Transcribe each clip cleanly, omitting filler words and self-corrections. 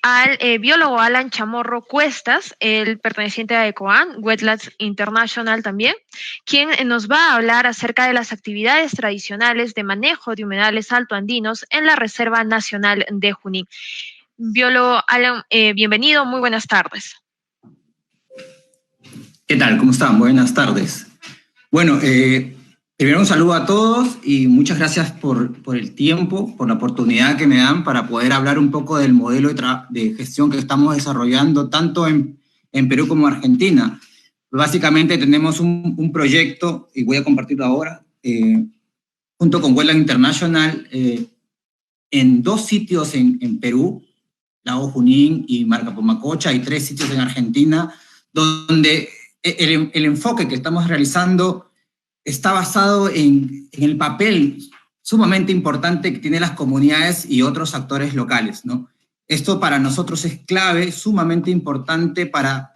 al biólogo Alan Chamorro Cuestas, el perteneciente a ECOAN, Wetlands International también, quien nos va a hablar acerca de las actividades tradicionales de manejo de humedales altoandinos en la Reserva Nacional de Junín. Biólogo Alan, bienvenido, muy buenas tardes. ¿Qué tal? ¿Cómo están? Buenas tardes. Bueno, primero un saludo a todos y muchas gracias por el tiempo, por la oportunidad que me dan para poder hablar un poco del modelo de gestión que estamos desarrollando tanto en Perú como en Argentina. Básicamente tenemos un proyecto, y voy a compartirlo ahora, junto con Wetlands International, en 2 sitios en Perú, Lago Junín y Marcapomacocha, y 3 sitios en Argentina, donde el enfoque que estamos realizando está basado en el papel sumamente importante que tienen las comunidades y otros actores locales, ¿no? Esto para nosotros es clave, sumamente importante para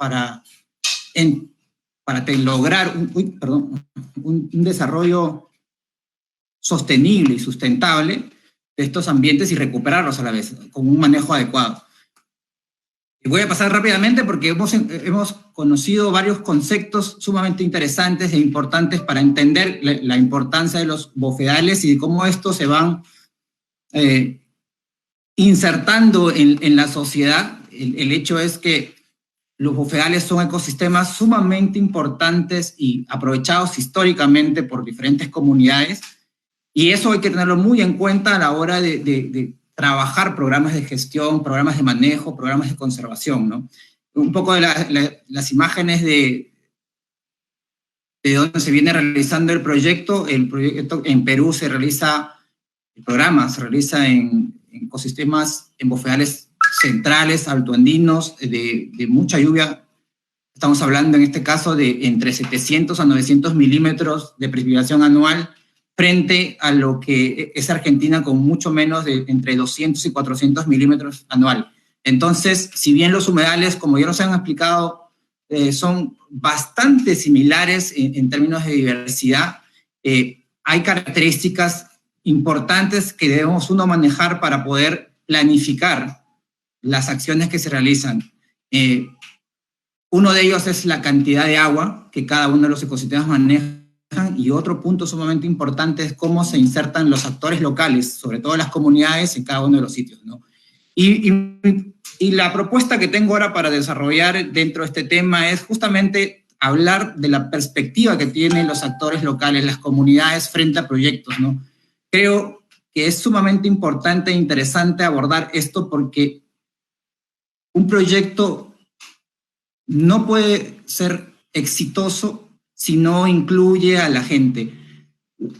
lograr un desarrollo sostenible y sustentable de estos ambientes y recuperarlos a la vez, con un manejo adecuado. Voy a pasar rápidamente porque hemos conocido varios conceptos sumamente interesantes e importantes para entender la importancia de los bofedales y de cómo estos se van insertando en la sociedad. El hecho es que los bofedales son ecosistemas sumamente importantes y aprovechados históricamente por diferentes comunidades, y eso hay que tenerlo muy en cuenta a la hora de trabajar programas de gestión, programas de manejo, programas de conservación, ¿no? Un poco de las imágenes de dónde se viene realizando el proyecto. El proyecto en Perú el programa se realiza en ecosistemas, en bofedales centrales, altoandinos, de mucha lluvia. Estamos hablando en este caso de entre 700 a 900 milímetros de precipitación anual, frente a lo que es Argentina con mucho menos de entre 200 y 400 milímetros anual. Entonces, si bien los humedales, como ya nos han explicado, son bastante similares en términos de diversidad, hay características importantes que debemos uno manejar para poder planificar las acciones que se realizan. Uno de ellos es la cantidad de agua que cada uno de los ecosistemas maneja, y otro punto sumamente importante es cómo se insertan los actores locales, sobre todo las comunidades, en cada uno de los sitios, ¿no? Y la propuesta que tengo ahora para desarrollar dentro de este tema es justamente hablar de la perspectiva que tienen los actores locales, las comunidades frente a proyectos, ¿no? Creo que es sumamente importante e interesante abordar esto porque un proyecto no puede ser exitoso si no incluye a la gente.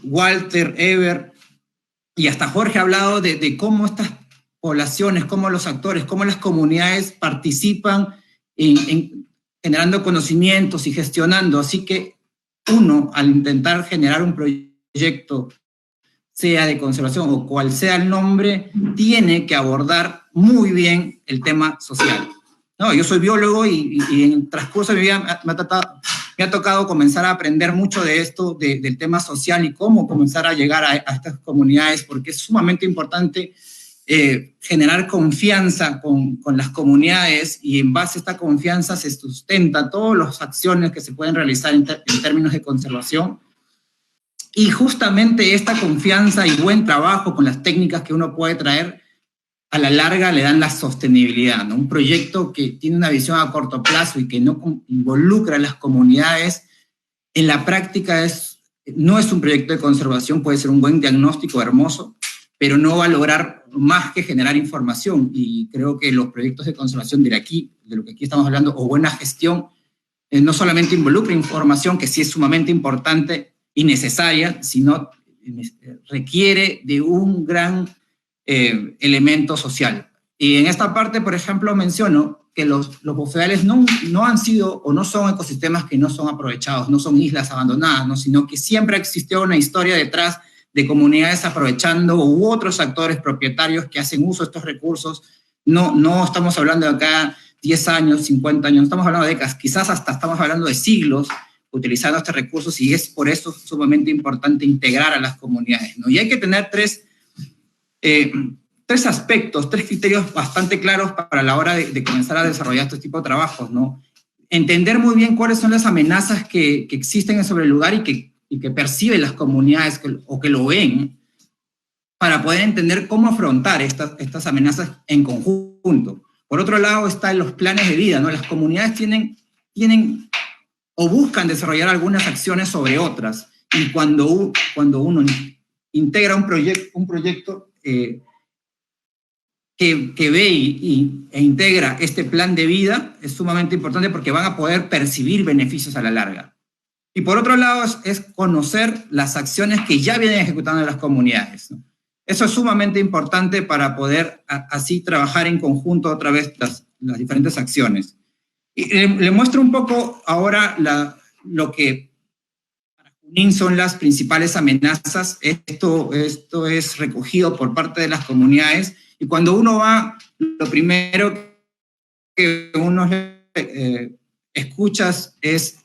Walter, Ever y hasta Jorge ha hablado de cómo estas poblaciones, cómo los actores, cómo las comunidades participan en generando conocimientos y gestionando. Así que uno, al intentar generar un proyecto, sea de conservación o cual sea el nombre, tiene que abordar muy bien el tema social. No, yo soy biólogo y en el transcurso de mi vida me ha tocado comenzar a aprender mucho de esto, del tema social y cómo comenzar a llegar a estas comunidades, porque es sumamente importante generar confianza con las comunidades, y en base a esta confianza se sustenta todas las acciones que se pueden realizar en términos de conservación. Y justamente esta confianza y buen trabajo con las técnicas que uno puede traer, a la larga le dan la sostenibilidad, ¿no? Un proyecto que tiene una visión a corto plazo y que no involucra a las comunidades, en la práctica no es un proyecto de conservación. Puede ser un buen diagnóstico hermoso, pero no va a lograr más que generar información. Y creo que los proyectos de conservación de lo que aquí estamos hablando, o buena gestión, no solamente involucra información, que sí es sumamente importante y necesaria, sino requiere de un gran elemento social. Y en esta parte, por ejemplo, menciono que los bofedales no han sido o no son ecosistemas que no son aprovechados, no son islas abandonadas, ¿no? Sino que siempre existió una historia detrás de comunidades aprovechando, u otros actores propietarios que hacen uso de estos recursos. No estamos hablando de acá 10 años, 50 años, no estamos hablando de décadas, quizás hasta estamos hablando de siglos utilizando estos recursos, y es por eso sumamente importante integrar a las comunidades, ¿no? Y hay que tener tres tres aspectos, tres criterios bastante claros para la hora de comenzar a desarrollar este tipo de trabajos, ¿no? Entender muy bien cuáles son las amenazas que existen sobre el lugar y que perciben las comunidades o que lo ven, para poder entender cómo afrontar estas amenazas en conjunto. Por otro lado están los planes de vida, ¿no? Las comunidades tienen o buscan desarrollar algunas acciones sobre otras, y cuando uno integra un proyecto que ve e integra este plan de vida, es sumamente importante porque van a poder percibir beneficios a la larga. Y por otro lado es conocer las acciones que ya vienen ejecutando las comunidades, ¿no? Eso es sumamente importante para poder así trabajar en conjunto otra vez las diferentes acciones. Y le muestro un poco ahora lo que para Junín son las principales amenazas. Esto es recogido por parte de las comunidades, y cuando uno va, lo primero que uno escucha es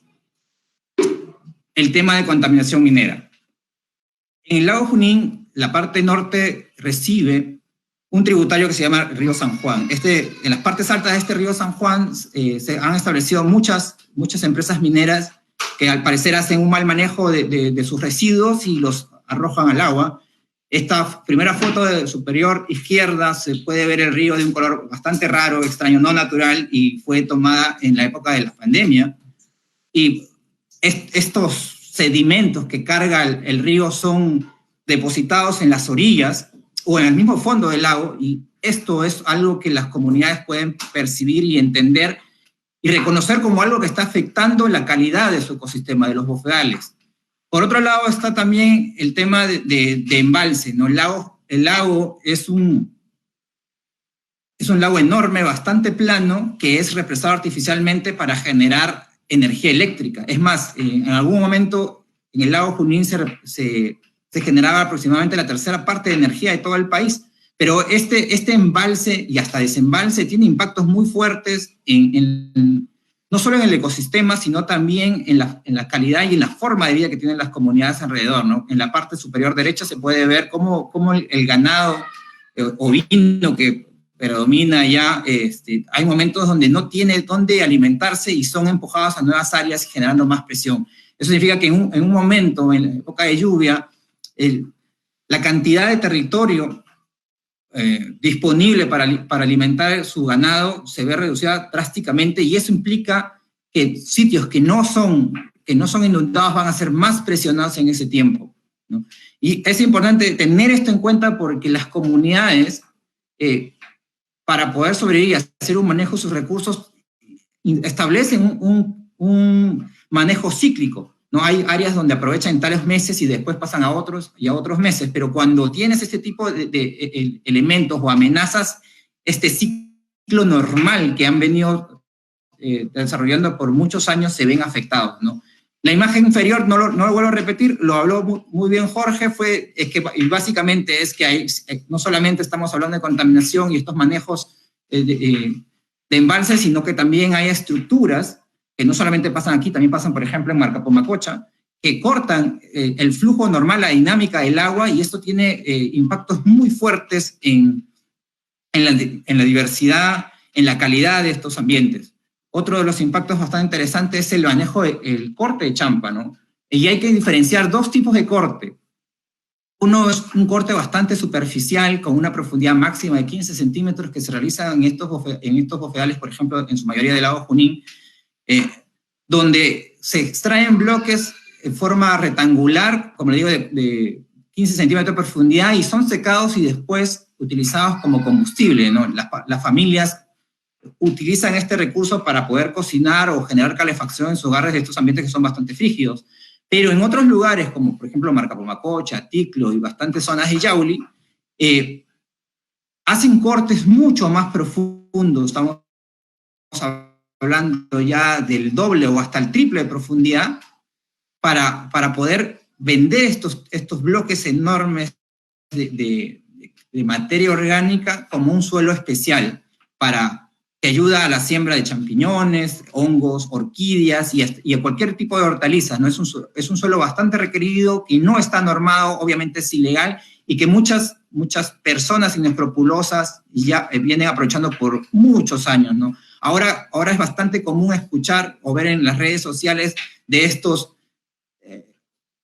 el tema de contaminación minera. En el lago Junín, la parte norte recibe un tributario que se llama Río San Juan. En las partes altas de este río San Juan se han establecido muchas empresas mineras que al parecer hacen un mal manejo de sus residuos y los arrojan al agua. Esta primera foto de superior izquierda se puede ver el río de un color bastante raro, extraño, no natural, y fue tomada en la época de la pandemia. Y estos sedimentos que carga el río son depositados en las orillas o en el mismo fondo del lago, y esto es algo que las comunidades pueden percibir y entender y reconocer como algo que está afectando la calidad de su ecosistema, de los bofedales. Por otro lado está también el tema de embalse, ¿no? El lago es un lago enorme, bastante plano, que es represado artificialmente para generar energía eléctrica. Es más, en algún momento en el lago Junín se generaba aproximadamente la tercera parte de energía de todo el país, pero este embalse y hasta desembalse tiene impactos muy fuertes no solo en el ecosistema, sino también en la calidad y en la forma de vida que tienen las comunidades alrededor, ¿no? En la parte superior derecha se puede ver cómo el ganado ovino que predomina ya, hay momentos donde no tiene dónde alimentarse y son empujados a nuevas áreas generando más presión. Eso significa que en un momento, en la época de lluvia, la cantidad de territorio disponible para alimentar su ganado se ve reducida drásticamente, y eso implica que sitios que no son inundados van a ser más presionados en ese tiempo, ¿no? Y es importante tener esto en cuenta porque las comunidades, para poder sobrevivir y hacer un manejo de sus recursos, establecen un manejo cíclico, ¿no? Hay áreas donde aprovechan en tales meses y después pasan a otros y a otros meses, pero cuando tienes este tipo de elementos o amenazas, este ciclo normal que han venido desarrollando por muchos años se ven afectados, ¿no? La imagen inferior, no lo vuelvo a repetir, lo habló muy bien Jorge, básicamente es que no solamente estamos hablando de contaminación y estos manejos de embalses, sino que también hay estructuras que no solamente pasan aquí, también pasan, por ejemplo, en Marcapomacocha, que cortan el flujo normal, la dinámica del agua, y esto tiene impactos muy fuertes en la diversidad, en la calidad de estos ambientes. Otro de los impactos bastante interesantes es el manejo del corte de champa, ¿no? Y hay que diferenciar dos tipos de corte. Uno es un corte bastante superficial, con una profundidad máxima de 15 centímetros, que se realiza en estos bofedales, por ejemplo, en su mayoría del lago Junín, donde se extraen bloques en forma rectangular, como le digo, de 15 centímetros de profundidad, y son secados y después utilizados como combustible, ¿no? Las familias utilizan este recurso para poder cocinar o generar calefacción en sus hogares de estos ambientes que son bastante frígidos. Pero en otros lugares, como por ejemplo Marcapomacocha, Ticlo y bastantes zonas de Yauli, hacen cortes mucho más profundos. Estamos hablando ya del doble o hasta el triple de profundidad para poder vender estos bloques enormes de materia orgánica como un suelo especial que ayuda a la siembra de champiñones, hongos, orquídeas y a cualquier tipo de hortalizas, ¿no? Es un suelo bastante requerido y no está normado, obviamente es ilegal, y que muchas personas inescrupulosas ya vienen aprovechando por muchos años, ¿no? Ahora es bastante común escuchar o ver en las redes sociales de estos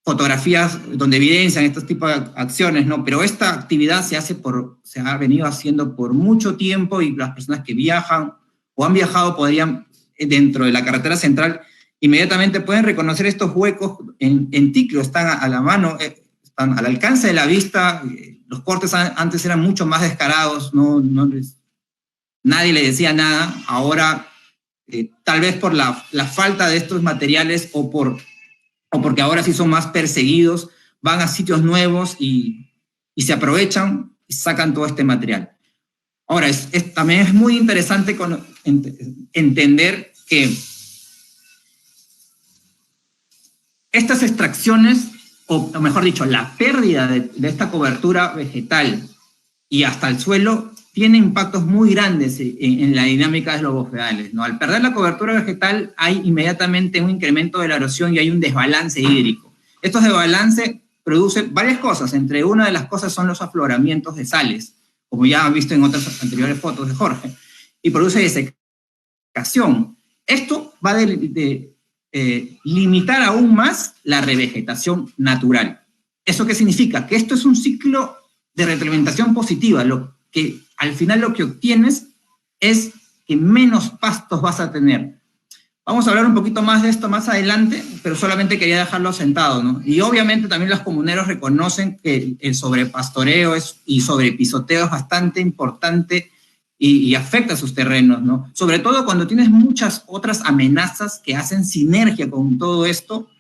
fotografías donde evidencian estos tipos de acciones, ¿no? Pero esta actividad se ha venido haciendo por mucho tiempo y las personas que viajan o han viajado podrían, dentro de la carretera central, inmediatamente pueden reconocer estos huecos en Ticlo, están a la mano, están al alcance de la vista. Los cortes antes eran mucho más descarados, nadie le decía nada. Ahora, tal vez por la falta de estos materiales o porque ahora sí son más perseguidos, van a sitios nuevos y se aprovechan y sacan todo este material. Ahora, también es muy interesante entender que estas extracciones, o mejor dicho, la pérdida de esta cobertura vegetal y hasta el suelo, tiene impactos muy grandes en la dinámica de los bofedales, ¿no? Al perder la cobertura vegetal hay inmediatamente un incremento de la erosión y hay un desbalance hídrico. Estos desbalances producen varias cosas, entre una de las cosas son los afloramientos de sales, como ya han visto en otras anteriores fotos de Jorge, y produce desecación. Esto va de limitar aún más la revegetación natural. ¿Eso qué significa? Que esto es un ciclo de retroalimentación positiva, lo que al final lo que obtienes es que menos pastos vas a tener. Vamos a hablar un poquito más de esto más adelante, pero solamente quería dejarlo asentado, ¿no? Y obviamente también los comuneros reconocen que el sobrepastoreo y sobrepisoteo es bastante importante y afecta a sus terrenos, ¿no? Sobre todo cuando tienes muchas otras amenazas que hacen sinergia con todo esto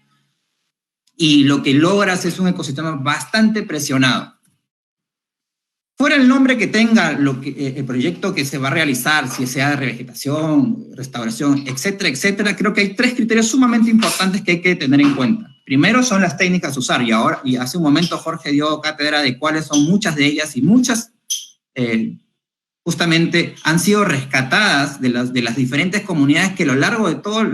y lo que logras es un ecosistema bastante presionado. Fuera el nombre que tenga el proyecto que se va a realizar, si sea de revegetación, restauración, etcétera, etcétera, creo que hay 3 criterios sumamente importantes que hay que tener en cuenta. Primero son las técnicas a usar, y hace un momento Jorge dio cátedra de cuáles son muchas de ellas, y muchas justamente han sido rescatadas de las diferentes comunidades que a lo largo de todo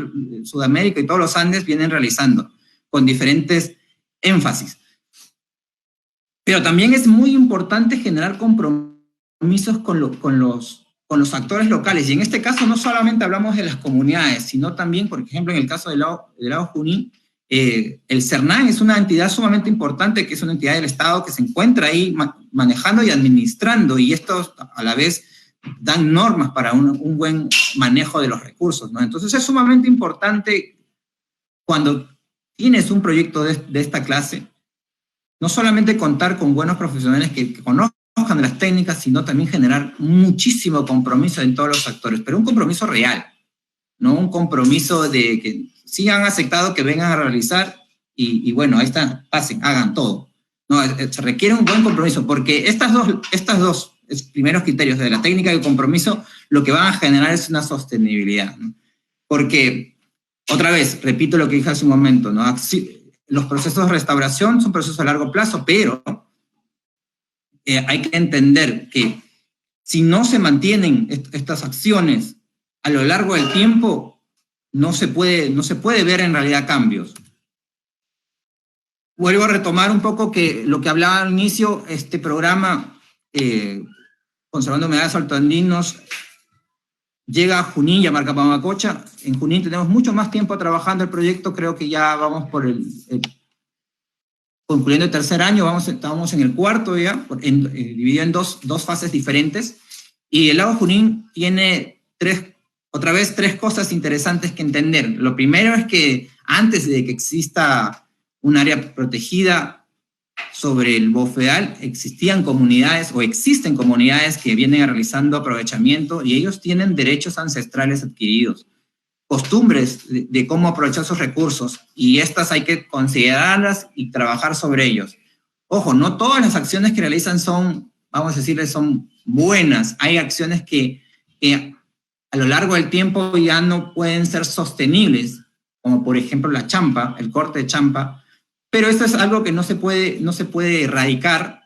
Sudamérica y todos los Andes vienen realizando, con diferentes énfasis. Pero también es muy importante generar compromisos con los actores locales. Y en este caso no solamente hablamos de las comunidades, sino también, por ejemplo, en el caso del lago Junín, el CERNAN es una entidad sumamente importante, que es una entidad del Estado que se encuentra ahí manejando y administrando, y estos a la vez dan normas para un buen manejo de los recursos, ¿no? Entonces es sumamente importante cuando tienes un proyecto de esta clase, no solamente contar con buenos profesionales que conozcan las técnicas, sino también generar muchísimo compromiso en todos los actores, pero un compromiso real, no un compromiso de que sí han aceptado que vengan a realizar y bueno, ahí está, pasen, hagan todo. No, se requiere un buen compromiso, porque estas dos primeros criterios de la técnica y el compromiso lo que van a generar es una sostenibilidad, ¿no? Porque, otra vez, repito lo que dije hace un momento, ¿no? Los procesos de restauración son procesos a largo plazo, pero hay que entender que si no se mantienen estas acciones a lo largo del tiempo, no se puede ver en realidad cambios. Vuelvo a retomar un poco lo que hablaba al inicio, este programa Conservando Humedales Altoandinos llega a Junín y a Marcapamacocha. En Junín tenemos mucho más tiempo trabajando el proyecto, creo que ya vamos por concluyendo el 3er año, estamos en el 4º ya, dividido en dos fases diferentes, y el lago Junín tiene otra vez tres cosas interesantes que entender. Lo primero es que antes de que exista un área protegida sobre el bofedal, existían comunidades o existen comunidades que vienen realizando aprovechamiento y ellos tienen derechos ancestrales adquiridos, costumbres de cómo aprovechar sus recursos, y estas hay que considerarlas y trabajar sobre ellos. Ojo, no todas las acciones que realizan son, vamos a decirles, son buenas. Hay acciones que a lo largo del tiempo ya no pueden ser sostenibles, como por ejemplo la champa, el corte de champa, pero esto es algo que no se puede erradicar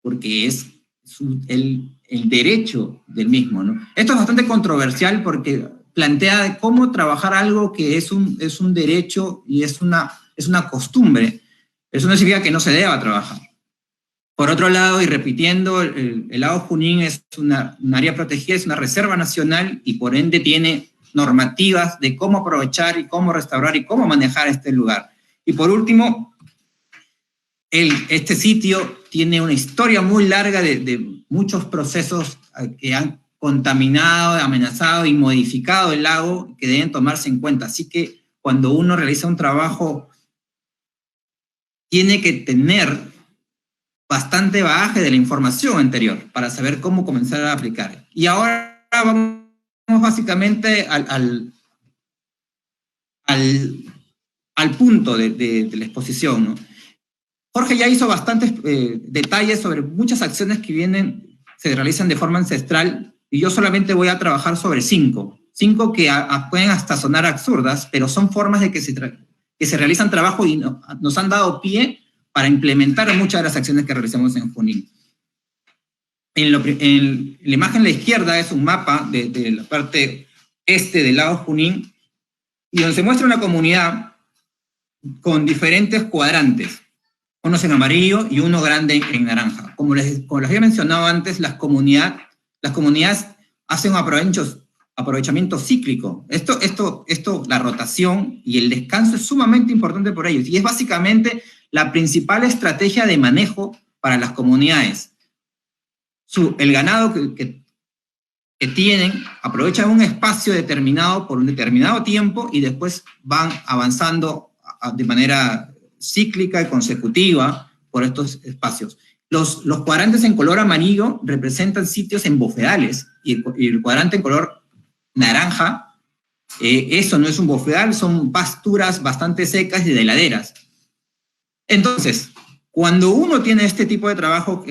porque es el derecho del mismo, ¿no? Esto es bastante controversial porque plantea cómo trabajar algo que es un derecho y es una costumbre. Eso no significa que no se deba trabajar. Por otro lado, y repitiendo, el lago Junín es un área protegida, es una reserva nacional y por ende tiene normativas de cómo aprovechar y cómo restaurar y cómo manejar este lugar. Y por último, este sitio tiene una historia muy larga de muchos procesos que han contaminado, amenazado y modificado el lago que deben tomarse en cuenta. Así que cuando uno realiza un trabajo, tiene que tener bastante bagaje de la información anterior para saber cómo comenzar a aplicar. Y ahora vamos básicamente al punto de la exposición, ¿no? Jorge ya hizo bastantes detalles sobre muchas acciones que se realizan de forma ancestral, y yo solamente voy a trabajar sobre 5 que pueden hasta sonar absurdas, pero son formas de que se realizan trabajo y nos han dado pie para implementar muchas de las acciones que realizamos en Junín. En la imagen a la izquierda es un mapa de la parte este del lago Junín, y donde se muestra una comunidad con diferentes cuadrantes, unos en amarillo y uno grande en naranja. Como les había mencionado antes, las comunidades hacen un aprovechamiento cíclico. La rotación y el descanso es sumamente importante por ellos, y es básicamente la principal estrategia de manejo para las comunidades. El ganado que tienen aprovechan un espacio determinado por un determinado tiempo y después van avanzando de manera cíclica y consecutiva por estos espacios. Los cuadrantes en color amarillo representan sitios en bofedales, y el cuadrante en color naranja, eso no es un bofedal, son pasturas bastante secas y de laderas. Entonces, cuando uno tiene este tipo de trabajo,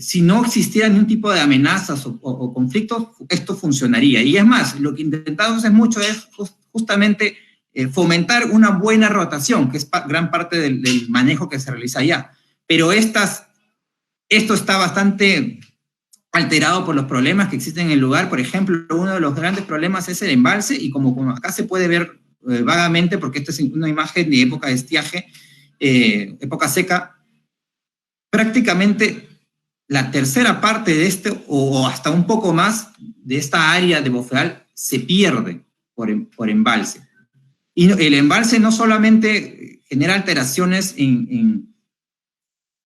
si no existiera ningún tipo de amenazas o conflictos, esto funcionaría. Y es más, lo que intentamos mucho es justamente fomentar una buena rotación, que es gran parte del manejo que se realiza allá. Pero esto está bastante alterado por los problemas que existen en el lugar. Por ejemplo, uno de los grandes problemas es el embalse, y como acá se puede ver vagamente, porque esta es una imagen de época de estiaje, época seca, prácticamente la tercera parte de o hasta un poco más de esta área de bofedal se pierde por embalse. Y el embalse no solamente genera alteraciones en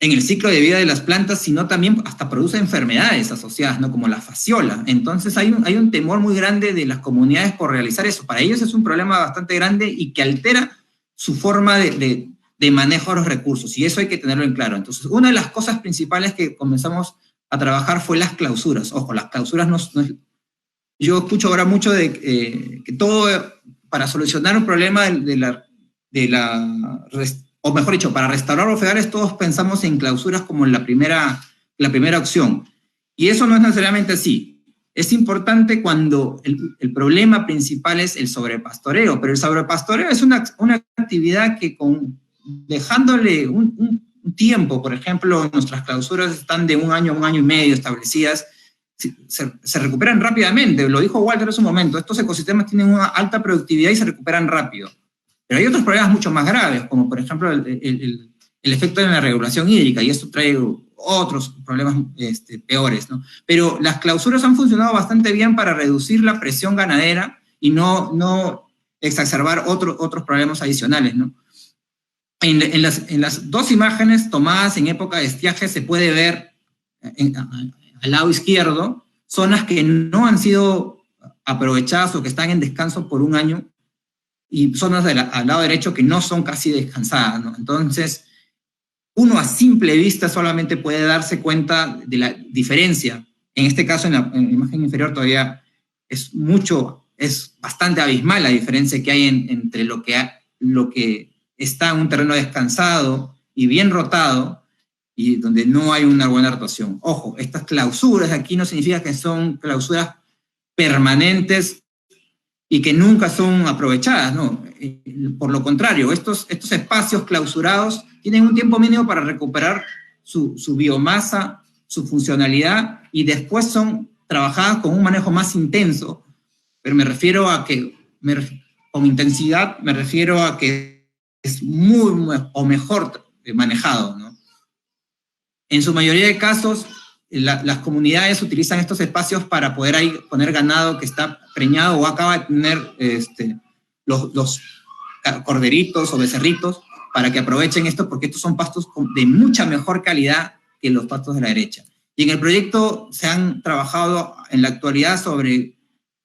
el ciclo de vida de las plantas, sino también hasta produce enfermedades asociadas, ¿no? Como la fasciola. Entonces hay un temor muy grande de las comunidades por realizar eso. Para ellos es un problema bastante grande y que altera su forma de manejo de los recursos, y eso hay que tenerlo en claro. Entonces, una de las cosas principales que comenzamos a trabajar fue las clausuras. Ojo, las clausuras yo escucho ahora mucho de que todo, para solucionar un problema o mejor dicho, para restaurar bofedales, todos pensamos en clausuras como la primera opción. Y eso no es necesariamente así. Es importante cuando el problema principal es el sobrepastoreo, pero el sobrepastoreo es una actividad que dejándole un tiempo, por ejemplo, nuestras clausuras están de un año y medio establecidas, se recuperan rápidamente. Lo dijo Walter hace un momento, estos ecosistemas tienen una alta productividad y se recuperan rápido. Pero hay otros problemas mucho más graves, como por ejemplo el efecto de la regulación hídrica, y esto trae otros problemas peores, ¿no? Pero las clausuras han funcionado bastante bien para reducir la presión ganadera y no exacerbar otros problemas adicionales, ¿no? En las dos imágenes tomadas en época de estiaje se puede ver al lado izquierdo zonas que no han sido aprovechadas o que están en descanso por un año, y zonas al lado derecho que no son casi descansadas, ¿no? Entonces, uno a simple vista solamente puede darse cuenta de la diferencia. En este caso, en la imagen inferior todavía es bastante abismal la diferencia que hay entre lo que está en un terreno descansado y bien rotado, y donde no hay una buena rotación. Ojo, estas clausuras aquí no significa que son clausuras permanentes y que nunca son aprovechadas, ¿no? Por lo contrario, estos espacios clausurados tienen un tiempo mínimo para recuperar su biomasa, su funcionalidad, y después son trabajadas con un manejo más intenso, pero me refiero a que, con intensidad, me refiero a que es muy o mejor manejado, ¿no? En su mayoría de casos, las comunidades utilizan estos espacios para poder ahí poner ganado que está preñado o acaba de tener los corderitos o becerritos, para que aprovechen esto, porque estos son pastos de mucha mejor calidad que los pastos de la derecha. Y en el proyecto se han trabajado en la actualidad sobre,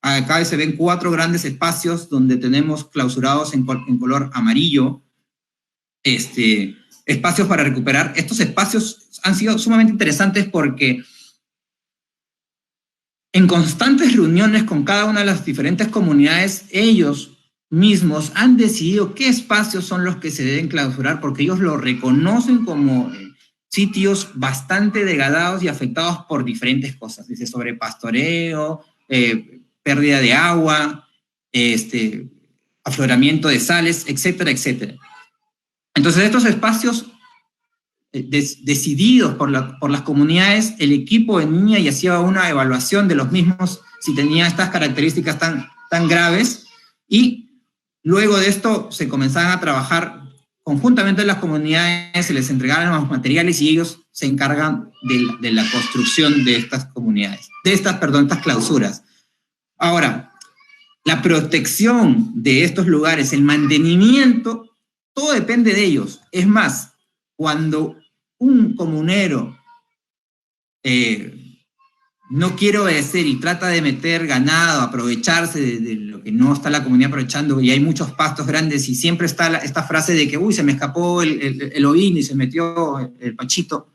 acá se ven 4 grandes espacios donde tenemos clausurados en color amarillo, espacios para recuperar. Estos espacios han sido sumamente interesantes porque en constantes reuniones con cada una de las diferentes comunidades, ellos mismos han decidido qué espacios son los que se deben clausurar, porque ellos lo reconocen como sitios bastante degradados y afectados por diferentes cosas, desde sobrepastoreo, pérdida de agua, afloramiento de sales, etcétera, etcétera. Entonces, estos espacios decididos por las comunidades, el equipo de NIñA y hacía una evaluación de los mismos si tenía estas características tan graves, y luego de esto se comenzaban a trabajar conjuntamente en las comunidades, se les entregaban los materiales y ellos se encargan de la construcción de estas comunidades, estas clausuras. Ahora, la protección de estos lugares, el mantenimiento, todo depende de ellos. Es más, cuando un comunero no quiere obedecer y trata de meter ganado, aprovecharse de lo que no está la comunidad aprovechando, y hay muchos pastos grandes, y siempre está esta frase de que, uy, se me escapó el ovino y se metió el pachito.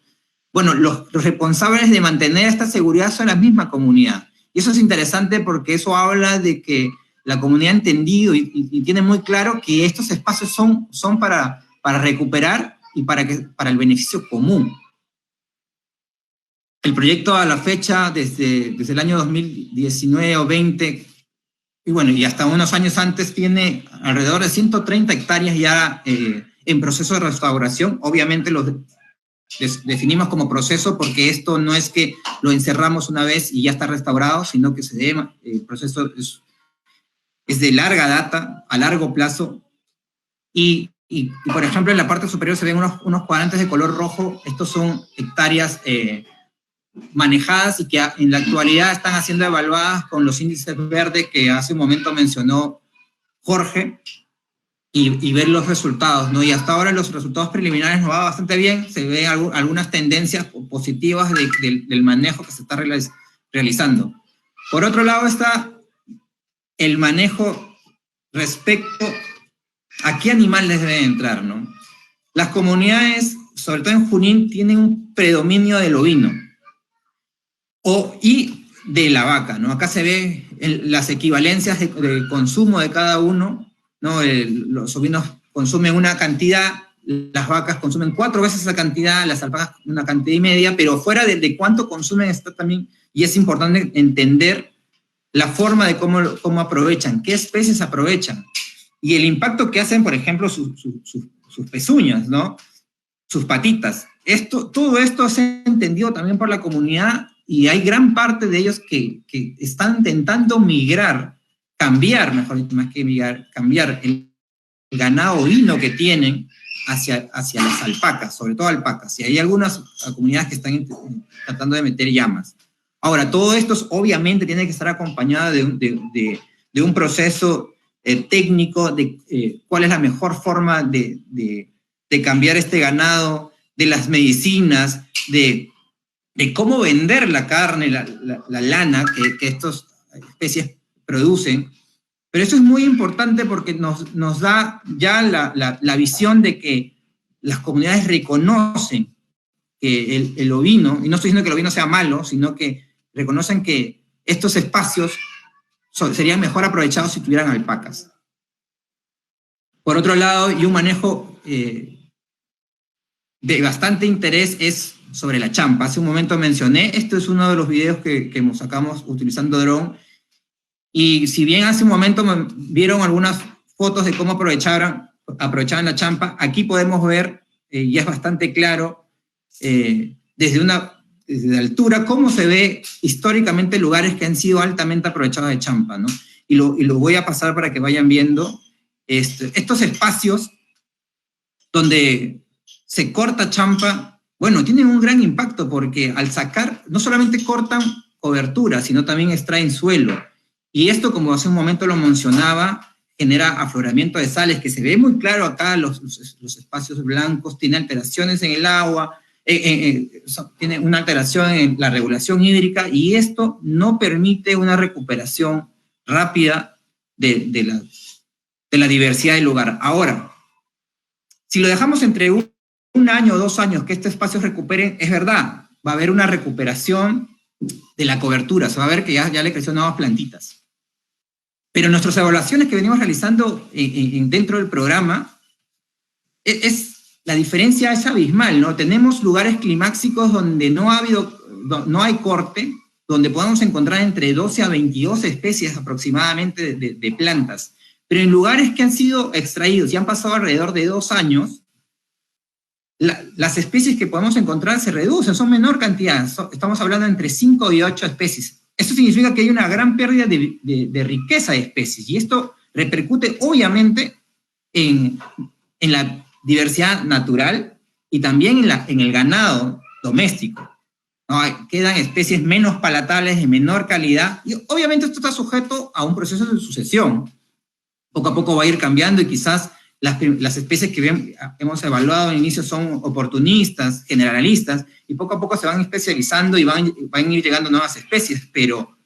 Bueno, los responsables de mantener esta seguridad son la misma comunidad. Y eso es interesante porque eso habla de que la comunidad ha entendido y tiene muy claro que estos espacios son para recuperar y para el beneficio común. El proyecto a la fecha, desde el año 2019 o 20, y bueno, y hasta unos años antes, tiene alrededor de 130 hectáreas ya en proceso de restauración. Obviamente los definimos como proceso porque esto no es que lo encerramos una vez y ya está restaurado, sino que el proceso es de larga data, a largo plazo, y por ejemplo en la parte superior se ven unos cuadrantes de color rojo. Estos son hectáreas manejadas y que en la actualidad están siendo evaluadas con los índices verdes que hace un momento mencionó Jorge, y ver los resultados, ¿no? Y hasta ahora los resultados preliminares nos va bastante bien, se ven algunas tendencias positivas del manejo que se está realizando. Por otro lado está el manejo respecto a qué animales deben entrar, ¿no? Las comunidades, sobre todo en Junín, tienen un predominio del ovino y de la vaca, ¿no? Acá se ve las equivalencias de consumo de cada uno, ¿no? Los ovinos consumen una cantidad, las vacas consumen 4 veces esa cantidad, las alpacas una cantidad y media, pero fuera de cuánto consumen está también, y es importante entender la forma de cómo aprovechan, qué especies aprovechan, y el impacto que hacen, por ejemplo, sus pezuñas, ¿no? Sus patitas. Todo esto es entendido también por la comunidad, y hay gran parte de ellos que están intentando cambiar el ganado ovino que tienen hacia las alpacas, sobre todo alpacas, y hay algunas comunidades que están tratando de meter llamas. Ahora, todo esto obviamente tiene que estar acompañado de un proceso técnico de cuál es la mejor forma de cambiar este ganado, de las medicinas, de cómo vender la carne, la lana que estas especies producen. Pero eso es muy importante porque nos da ya la visión de que las comunidades reconocen que el ovino, y no estoy diciendo que el ovino sea malo, sino que reconocen que estos espacios serían mejor aprovechados si tuvieran alpacas. Por otro lado, y un manejo de bastante interés es sobre la champa. Hace un momento mencioné, esto es uno de los videos que sacamos utilizando dron, y si bien hace un momento vieron algunas fotos de cómo aprovechaban la champa, aquí podemos ver, y es bastante claro, desde la altura, cómo se ve históricamente lugares que han sido altamente aprovechados de champa, ¿no? Y lo voy a pasar para que vayan viendo estos espacios donde se corta champa Bueno, tienen un gran impacto porque al sacar, no solamente cortan cobertura, sino también extraen suelo. Y esto, como hace un momento lo mencionaba, genera afloramiento de sales, que se ve muy claro acá, los espacios blancos, tiene alteraciones en el agua, tiene una alteración en la regulación hídrica, y esto no permite una recuperación rápida de la diversidad del lugar. Ahora, si lo dejamos entre un año o 2 años que estos espacios recuperen, es verdad, va a haber una recuperación de la cobertura, se va a ver que ya le crecieron nuevas plantitas. Pero nuestras evaluaciones que venimos realizando dentro del programa, la diferencia es abismal, ¿no? Tenemos lugares climáxicos donde no hay corte, donde podemos encontrar entre 12 a 22 especies aproximadamente de plantas. Pero en lugares que han sido extraídos y han pasado alrededor de 2 años, las especies que podemos encontrar se reducen, son menor cantidad, estamos hablando entre 5 y 8 especies. Esto significa que hay una gran pérdida de riqueza de especies, y esto repercute obviamente en la diversidad natural y también en el ganado doméstico, ¿no? Quedan especies menos palatables, de menor calidad, y obviamente esto está sujeto a un proceso de sucesión. Poco a poco va a ir cambiando, y quizás las especies que hemos evaluado al inicio son oportunistas, generalistas, y poco a poco se van especializando y van a ir llegando nuevas especies, pero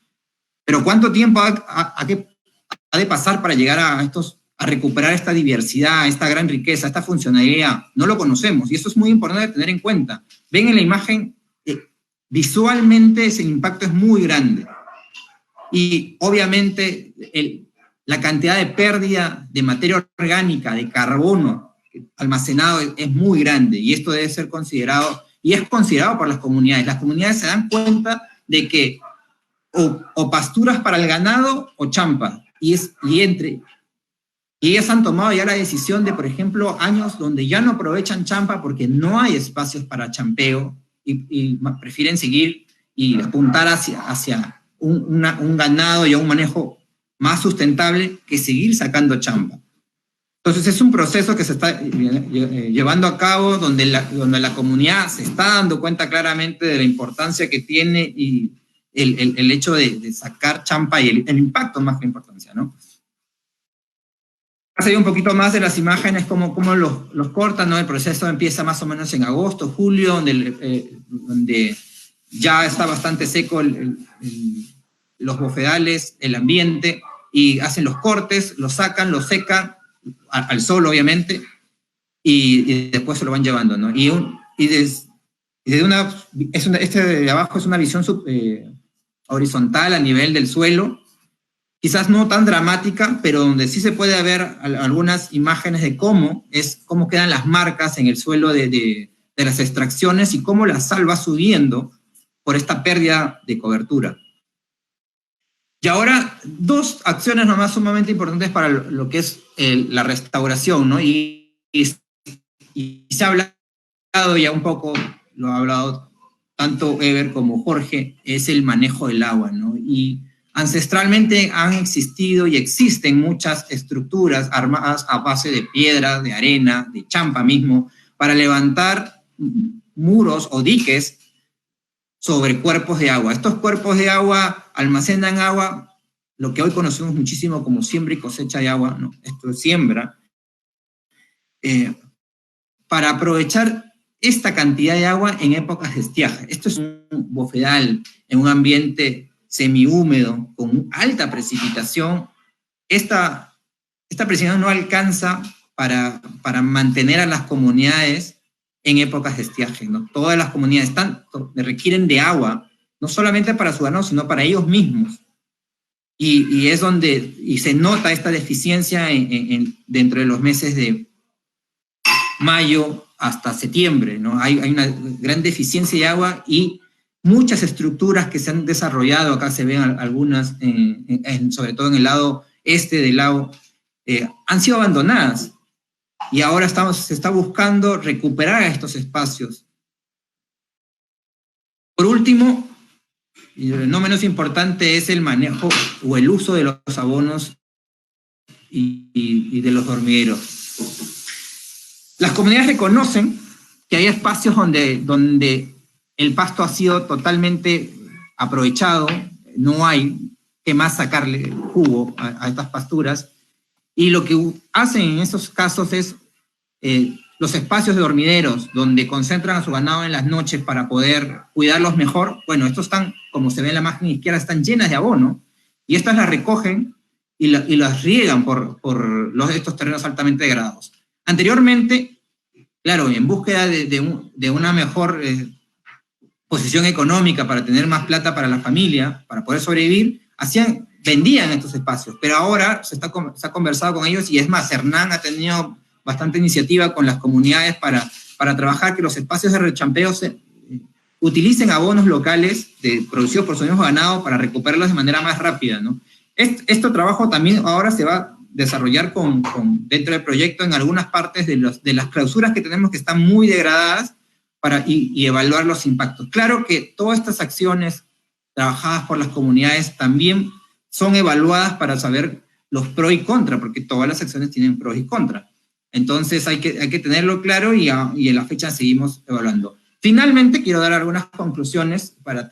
¿cuánto tiempo ha de pasar para llegar a recuperar esta diversidad, esta gran riqueza, esta funcionalidad? No lo conocemos, y eso es muy importante tener en cuenta. Ven en la imagen, visualmente el impacto es muy grande, y obviamente la cantidad de pérdida de materia orgánica, de carbono almacenado es muy grande, y esto debe ser considerado, y es considerado por las comunidades. Las comunidades se dan cuenta de que o pasturas para el ganado o champa, y ellas han tomado ya la decisión de, por ejemplo, años donde ya no aprovechan champa porque no hay espacios para champeo, y prefieren seguir y apuntar hacia un ganado y a un manejo más sustentable que seguir sacando champa. Entonces es un proceso que se está llevando a cabo donde la comunidad se está dando cuenta claramente de la importancia que tiene, y el hecho de sacar champa y el impacto más que la importancia, ¿no? Hace un poquito más de las imágenes, cómo los cortan, ¿no? El proceso empieza más o menos en agosto, julio, donde ya está bastante seco los bofedales, el ambiente, y hacen los cortes, los sacan, los secan, al sol obviamente, y después se lo van llevando, ¿no? Este de abajo es una visión horizontal a nivel del suelo, quizás no tan dramática, pero donde sí se puede ver algunas imágenes de cómo quedan las marcas en el suelo de las extracciones, y cómo la sal va subiendo por esta pérdida de cobertura. Y ahora, 2 acciones nomás sumamente importantes para lo que es la restauración, ¿no? Y se ha hablado ya un poco, lo ha hablado tanto Ever como Jorge, es el manejo del agua, ¿no? Y ancestralmente han existido y existen muchas estructuras armadas a base de piedra, de arena, de champa mismo, para levantar muros o diques sobre cuerpos de agua. Estos cuerpos de agua almacenan agua, lo que hoy conocemos muchísimo como siembra y cosecha de agua, ¿no? Esto es siembra, para aprovechar esta cantidad de agua en épocas de estiaje. Esto es un bofedal en un ambiente semihúmedo, con alta precipitación. Esta precipitación no alcanza para mantener a las comunidades en épocas de estiaje, ¿no? Todas las comunidades requieren de agua, no solamente para su ganado, sino para ellos mismos. Y es donde se nota esta deficiencia dentro de los meses de mayo hasta septiembre, ¿no? Hay una gran deficiencia de agua, y muchas estructuras que se han desarrollado, acá se ven algunas, sobre todo en el lado este del lago, han sido abandonadas. Y ahora se está buscando recuperar estos espacios. Por último, y no menos importante, es el manejo o el uso de los abonos y de los hormigueros. Las comunidades reconocen que hay espacios donde el pasto ha sido totalmente aprovechado, no hay que más sacarle jugo a estas pasturas, y lo que hacen en esos casos es los espacios de dormideros, donde concentran a su ganado en las noches para poder cuidarlos mejor. Bueno, estos están, como se ve en la imagen izquierda, están llenas de abono, y estas las recogen y las riegan por estos terrenos altamente degradados. Anteriormente, claro, en búsqueda de una mejor posición económica, para tener más plata para la familia, para poder sobrevivir, vendían estos espacios, pero ahora se ha conversado con ellos, y es más, Hernán ha tenido bastante iniciativa con las comunidades para trabajar que los espacios de rechampeo utilicen abonos locales producidos por su mismo ganado para recuperarlos de manera más rápida, ¿no? Este trabajo también ahora se va a desarrollar dentro del proyecto en algunas partes de las clausuras que tenemos que están muy degradadas y evaluar los impactos. Claro que todas estas acciones trabajadas por las comunidades también son evaluadas para saber los pros y contras, porque todas las acciones tienen pros y contras. Entonces hay que tenerlo claro, y en la fecha seguimos evaluando. Finalmente, quiero dar algunas conclusiones para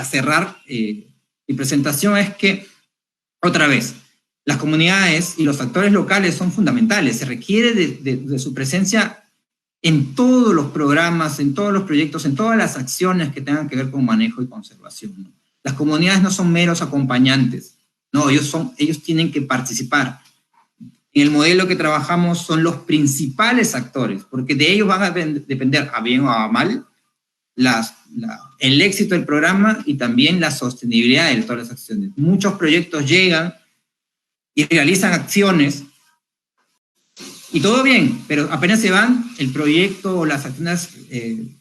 cerrar mi presentación. Es que, otra vez, las comunidades y los actores locales son fundamentales. Se requiere de su presencia en todos los programas, en todos los proyectos, en todas las acciones que tengan que ver con manejo y conservación, ¿no? Las comunidades no son meros acompañantes, no, ellos tienen que participar. En el modelo que trabajamos son los principales actores, porque de ellos van a depender, a bien o a mal, el éxito del programa y también la sostenibilidad de todas las acciones. Muchos proyectos llegan y realizan acciones, y todo bien, pero apenas se van, el proyecto o las acciones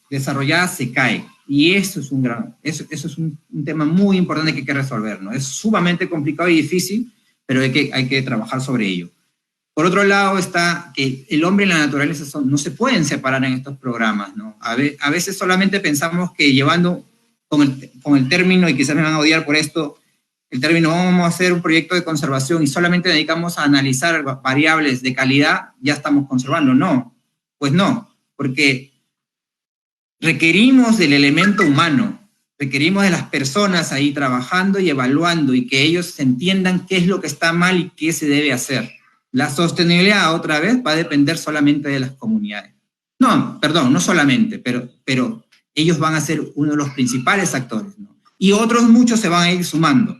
desarrolladas se caen. Y eso es un tema muy importante que hay que resolver, ¿no? Es sumamente complicado y difícil, pero hay que trabajar sobre ello. Por otro lado está que el hombre y la naturaleza no se pueden separar en estos programas, ¿no? A veces solamente pensamos que llevando con el término, y quizás me van a odiar por esto, el término vamos a hacer un proyecto de conservación y solamente dedicamos a analizar variables de calidad, ya estamos conservando. No, pues no, porque requerimos del elemento humano, requerimos de las personas ahí trabajando y evaluando, y que ellos entiendan qué es lo que está mal y qué se debe hacer. La sostenibilidad, otra vez, va a depender solamente de las comunidades. No, perdón, no solamente, pero ellos van a ser uno de los principales actores, ¿no? Y otros muchos se van a ir sumando.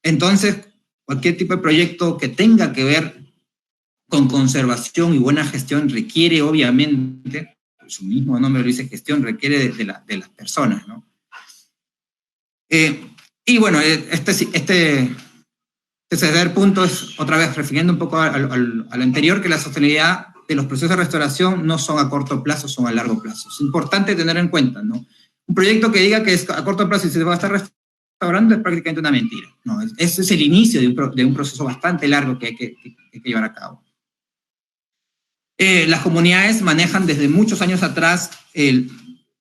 Entonces, cualquier tipo de proyecto que tenga que ver con conservación y buena gestión requiere, obviamente, su mismo nombre lo dice, gestión, requiere de las personas, ¿no? Y bueno, este tercer punto es, otra vez, refiriendo un poco a lo anterior, que la sostenibilidad de los procesos de restauración no son a corto plazo, son a largo plazo. Es importante tener en cuenta, ¿no? Un proyecto que diga que es a corto plazo y se va a estar restaurando es prácticamente una mentira, ¿no? Ese es el inicio de un proceso bastante largo que hay que llevar a cabo. Las comunidades manejan desde muchos años atrás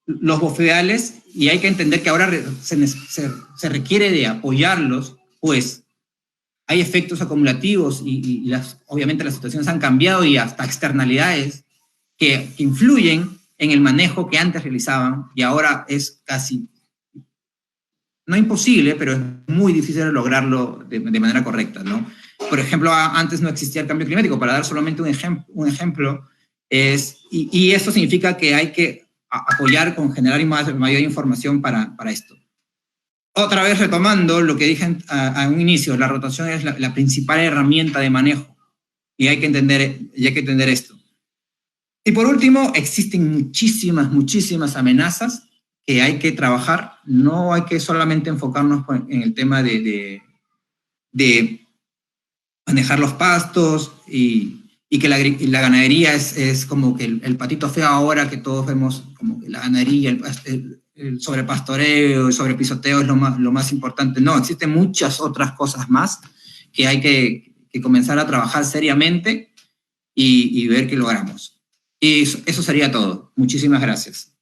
los bofedales, y hay que entender que ahora se requiere de apoyarlos, pues hay efectos acumulativos y obviamente las situaciones han cambiado, y hasta externalidades que influyen en el manejo que antes realizaban, y ahora es casi, no imposible, pero es muy difícil lograrlo de manera correcta, ¿no? Por ejemplo, antes no existía el cambio climático, para dar solamente un ejemplo, y esto significa que hay que apoyar con generar mayor información para esto. Otra vez retomando lo que dije a un inicio, la rotación es la principal herramienta de manejo, y hay que entender esto. Y por último, existen muchísimas amenazas que hay que trabajar. No hay que solamente enfocarnos en el tema de manejar los pastos y que la ganadería es como que el patito feo ahora, que todos vemos como que la ganadería, el sobrepastoreo, el sobrepisoteo es lo más importante. No, existen muchas otras cosas más que hay que comenzar a trabajar seriamente y ver que logramos. Y eso sería todo. Muchísimas gracias.